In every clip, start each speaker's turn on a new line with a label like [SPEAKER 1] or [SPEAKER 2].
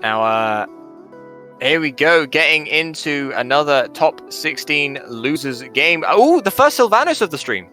[SPEAKER 1] Now, here we go, getting into another top 16 losers game. Oh, the first Sylvanos of the stream.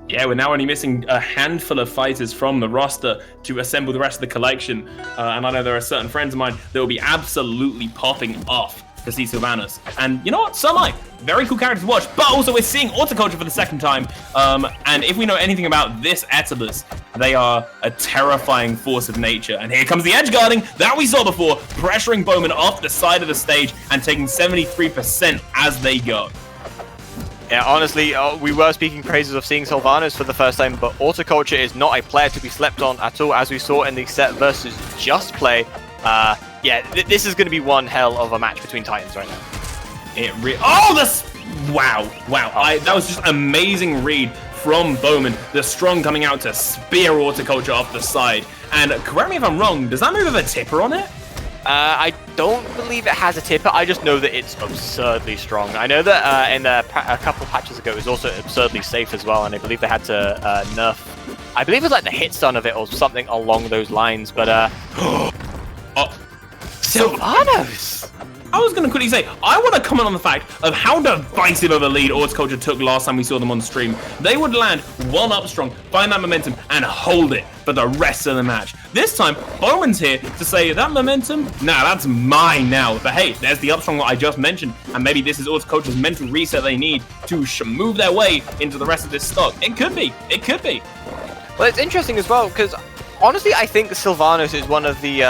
[SPEAKER 2] Yeah, we're now only missing a handful of fighters from the roster to assemble the rest of the collection. And I know there are certain friends of mine that will be absolutely popping off to see Sylvanos. And you know what? So am I. Very cool character to watch. But also we're seeing Orticoltore for the second time. And if we know anything about this Aether, they are a terrifying force of nature. And here comes the edge guarding that we saw before, pressuring Bowman off the side of the stage and taking 73% as they go.
[SPEAKER 1] Yeah, honestly, we were speaking praises of seeing Sylvanos for the first time, but Orticoltore is not a player to be slept on at all, as we saw in the set versus Just play. This is going to be one hell of a match between Titans right now. Wow. That was just amazing read from Bowman. The strong coming out to spear Orticoltore off the side. And correct me if I'm wrong, does that move have a tipper on it? I don't believe it has a tipper. I just know that it's absurdly strong. I know that a couple patches ago it was also absurdly safe as well, and I believe they had to nerf. I believe it was like the hit stun of it or something along those lines. But Sylvanos!
[SPEAKER 2] I was going to quickly say, I want to comment on the fact of how divisive of a lead Orticoltore took last time we saw them on stream. They would land one up strong, find that momentum, and hold it for the rest of the match. This time, Bowman's here to say that momentum, nah, that's mine now. But hey, there's the up strong that I just mentioned, and maybe this is Orticoltore's mental reset they need to move their way into the rest of this stock. It could be.
[SPEAKER 1] Well, it's interesting as well, because honestly, I think Sylvanos is one of the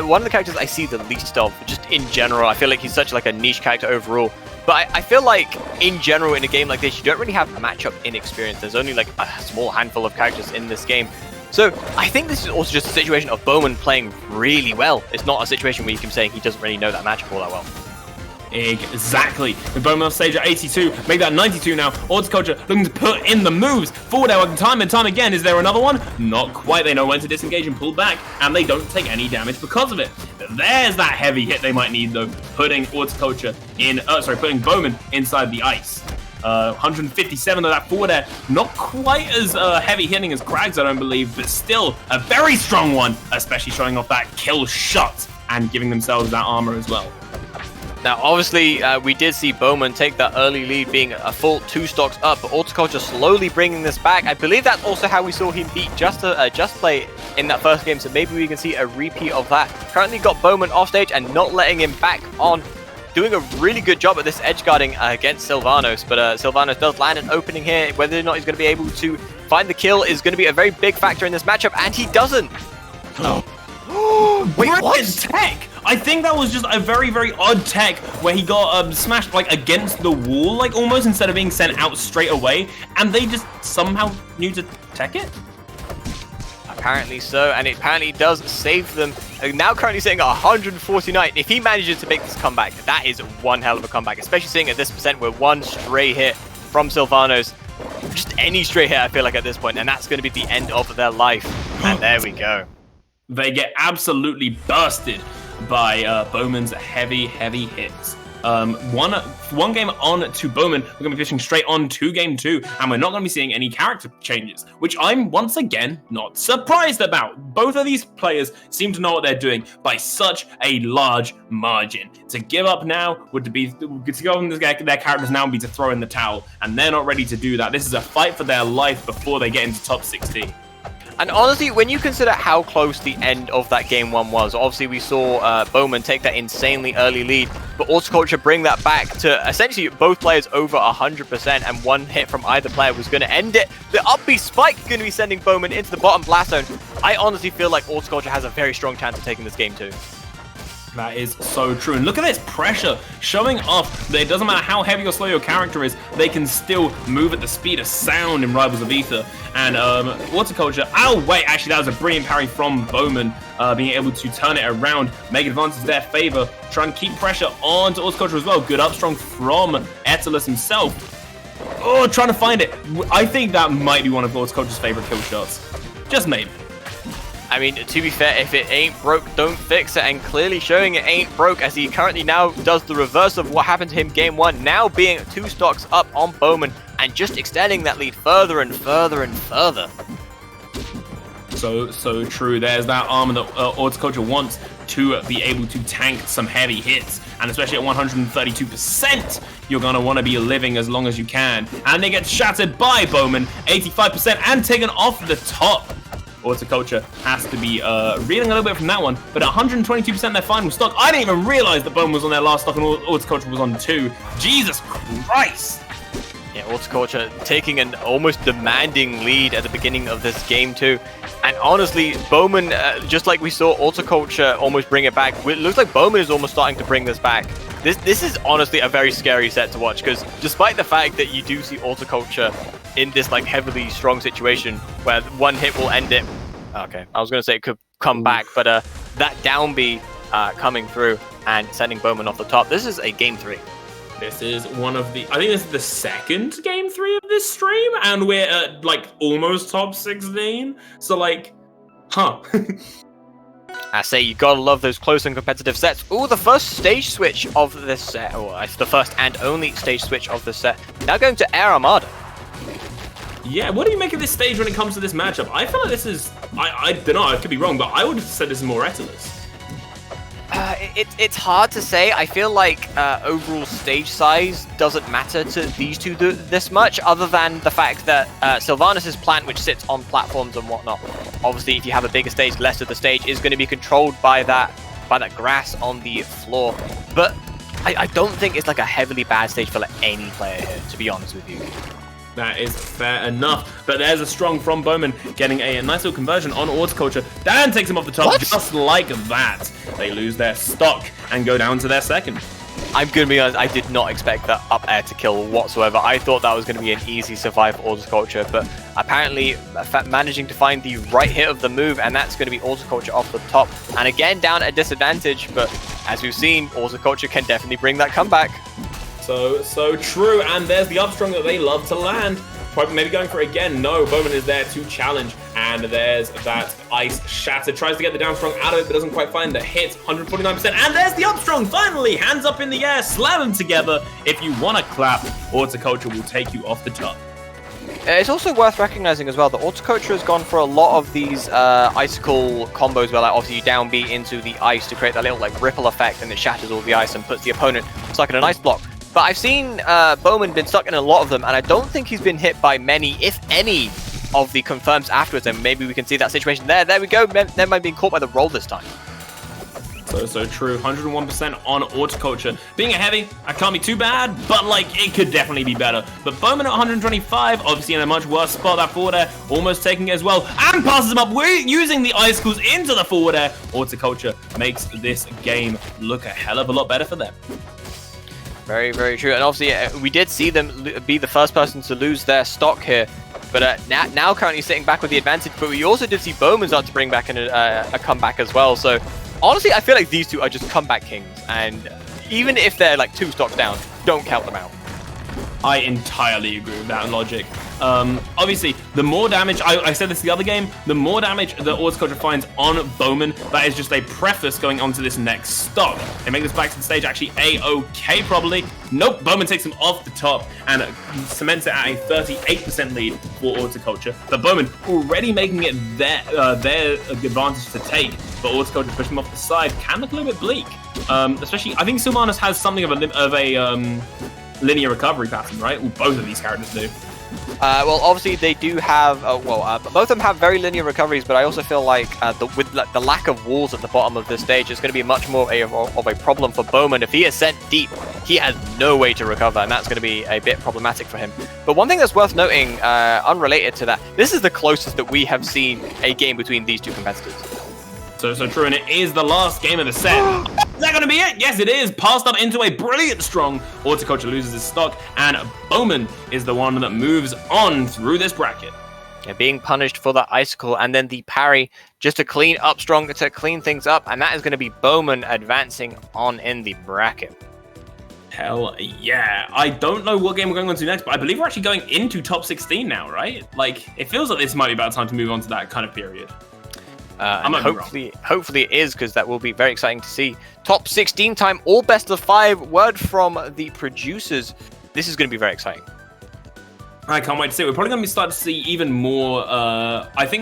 [SPEAKER 1] one of the characters I see the least of, just in general. I feel like he's such like a niche character overall. But I feel like, in general, in a game like this, you don't really have matchup inexperience. There's only like a small handful of characters in this game. So I think this is also just a situation of Bowman playing really well. It's not a situation where you can say he doesn't really know that matchup all that well.
[SPEAKER 2] Exactly. With Bowman off stage at 82, make that 92 now. Orticoltore looking to put in the moves. Forward air time and time again. Is there another one? Not quite. They know when to disengage and pull back, and they don't take any damage because of it. There's that heavy hit they might need though, putting Orticoltore in. Putting Bowman inside the ice. 157 of that forward air, not quite as heavy hitting as Krags, I don't believe, but still a very strong one, especially showing off that kill shot and giving themselves that armor as well.
[SPEAKER 1] Now, obviously, we did see Bowman take that early lead, being a full 2 stocks up, but Orticoltore slowly bringing this back. I believe that's also how we saw him beat Just Play in that first game, so maybe we can see a repeat of that. Currently got Bowman off stage and not letting him back on, doing a really good job at this edge guarding against Sylvanos, but Sylvanos does land an opening here. Whether or not he's going to be able to find the kill is going to be a very big factor in this matchup, and he doesn't. Wait, what?
[SPEAKER 2] Tech? I think that was just a very, very odd tech where he got smashed like against the wall, like almost, instead of being sent out straight away, and they just somehow knew to tech it?
[SPEAKER 1] Apparently so, and it apparently does save them. Now currently sitting at 149. If he manages to make this comeback, that is one hell of a comeback, especially seeing at this percent with one stray hit from Sylvanos. Just any stray hit, I feel like, at this point, and that's going to be the end of their life. And there we go.
[SPEAKER 2] They get absolutely bursted by Bowman's heavy hits. One game on to Bowman, we're going to be pushing straight on to game 2, and we're not going to be seeing any character changes, which I'm once again not surprised about. Both of these players seem to know what they're doing by such a large margin. To give up now would be to go on their characters now would be to throw in the towel, and they're not ready to do that. This is a fight for their life before they get into top 16.
[SPEAKER 1] And honestly, when you consider how close the end of that game 1 was, obviously we saw Bowman take that insanely early lead, but Orticoltore bring that back to essentially both players over 100%, and one hit from either player was going to end it. The up B spike going to be sending Bowman into the bottom blast zone. I honestly feel like Orticoltore has a very strong chance of taking this game too.
[SPEAKER 2] That is so true. And look at this pressure showing off that it doesn't matter how heavy or slow your character is, they can still move at the speed of sound in Rivals of Aether. And Orticoltore, oh wait, actually that was a brilliant parry from Bowman, being able to turn it around, make advantage their favor, try and keep pressure onto Orticoltore as well. Good up strong from Aether himself. Oh, trying to find it. I think that might be one of Orticoltore's favorite kill shots. Just maybe.
[SPEAKER 1] I mean, to be fair, if it ain't broke, don't fix it, and clearly showing it ain't broke, as he currently now does the reverse of what happened to him game 1, now being 2 stocks up on Bowman, and just extending that lead further and further and further.
[SPEAKER 2] So true. There's that armor that Orticoltore wants to be able to tank some heavy hits, and especially at 132%, you're gonna want to be living as long as you can. And they get shattered by Bowman, 85%, and taken off the top. Orticoltore has to be reeling a little bit from that one, but 122% their final stock. I didn't even realize that Bowman was on their last stock and Orticoltore was on 2. Jesus Christ!
[SPEAKER 1] Yeah, Orticoltore taking an almost demanding lead at the beginning of this game too. And honestly, Bowman, just like we saw Orticoltore almost bring it back, it looks like Bowman is almost starting to bring this back. This is honestly a very scary set to watch, because despite the fact that you do see Orticoltore in this like heavily strong situation where one hit will end it. Okay, I was going to say it could come back, but that down B coming through and sending Bowman off the top. This is a game 3.
[SPEAKER 2] This is one of the, I think this is the second game 3 of this stream, and we're at like almost top 16. So like, huh.
[SPEAKER 1] I say you gotta love those close and competitive sets. Ooh, the first stage switch of this set, or it's the first and only stage switch of this set. Now going to Air Armada.
[SPEAKER 2] Yeah, what do you make of this stage when it comes to this matchup? I feel like this is, I don't know, I could be wrong, but I would have said this is more Etalus.
[SPEAKER 1] It's hard to say. I feel like overall stage size doesn't matter to these two this much, other than the fact that Sylvanas' plant, which sits on platforms and whatnot, obviously if you have a bigger stage, less of the stage is going to be controlled by that grass on the floor. But I don't think it's like a heavily bad stage for like any player here, to be honest with you.
[SPEAKER 2] That is fair enough, but there's a strong from Bowman getting a nice little conversion on Orticoltore. Dan takes him off the top. What? Just like that. They lose their stock and go down to their second.
[SPEAKER 1] I'm going to be honest, I did not expect that up air to kill whatsoever. I thought that was going to be an easy survive for Orticoltore, but apparently managing to find the right hit of the move, and that's going to be Orticoltore off the top. And again, down at disadvantage, but as we've seen, Orticoltore can definitely bring that comeback.
[SPEAKER 2] So true, and there's the upstrong that they love to land. Probably maybe going for it again. No, Bowman is there to challenge, and there's that ice shatter. Tries to get the down strong out of it, but doesn't quite find the hit. 149%, and there's the upstrong. Finally, hands up in the air, slam them together. If you want to clap, Orticoltore will take you off the top.
[SPEAKER 1] It's also worth recognizing as well that Orticoltore has gone for a lot of these icicle combos where like obviously you down B into the ice to create that little like ripple effect, and it shatters all the ice and puts the opponent stuck in an ice block. But I've seen Bowman been stuck in a lot of them, and I don't think he's been hit by many, if any, of the confirms afterwards, and maybe we can see that situation there. There we go, never mind being caught by the roll this time.
[SPEAKER 2] So true, 101% on Orticoltore. Being a heavy, I can't be too bad, but like, it could definitely be better. But Bowman at 125, obviously in a much worse spot. That forward air, almost taking it as well, and passes him up, using the icicles into the forward air. Orticoltore makes this game look a hell of a lot better for them.
[SPEAKER 1] Very, very true. And obviously, we did see them be the first person to lose their stock here. But now currently sitting back with the advantage. But we also did see Bowman start to bring back a comeback as well. So honestly, I feel like these two are just comeback kings. And even if they're like 2 stocks down, don't count them out.
[SPEAKER 2] I entirely agree with that logic. Obviously, the more damage, I said this the other game, the more damage that Orticoltore finds on Bowman, that is just a preface going on to this next stock. They make this back to the stage actually A-okay probably. Nope, Bowman takes him off the top and cements it at a 38% lead for Orticoltore. But Bowman already making it their advantage to take, but Orticoltore pushing him off the side can look a little bit bleak. Especially, I think Sylvanas has something of a linear recovery pattern, right? Well, both of these characters do.
[SPEAKER 1] Well, obviously they do have, both of them have very linear recoveries, but I also feel like with the lack of walls at the bottom of this stage, it's going to be much more of a problem for Bowman. If he is sent deep, he has no way to recover, and that's going to be a bit problematic for him. But one thing that's worth noting, unrelated to that, this is the closest that we have seen a game between these two competitors.
[SPEAKER 2] So true, and it is the last game of the set. Is that going to be it? Yes, it is. Passed up into a brilliant strong. Orticoltore loses his stock, and Bowman is the one that moves on through this bracket.
[SPEAKER 1] Yeah, being punished for the icicle, and then the parry just to clean up strong, to clean things up, and that is going to be Bowman advancing on in the bracket.
[SPEAKER 2] Hell yeah. I don't know what game we're going on to next, but I believe we're actually going into top 16 now, right? Like, it feels like this might be about time to move on to that kind of period.
[SPEAKER 1] And hopefully it is, because that will be very exciting to see. Top 16 time, all best of 5. Word from the producers. This is going to be very exciting.
[SPEAKER 2] I can't wait to see it. We're probably going to be starting to see even more. I think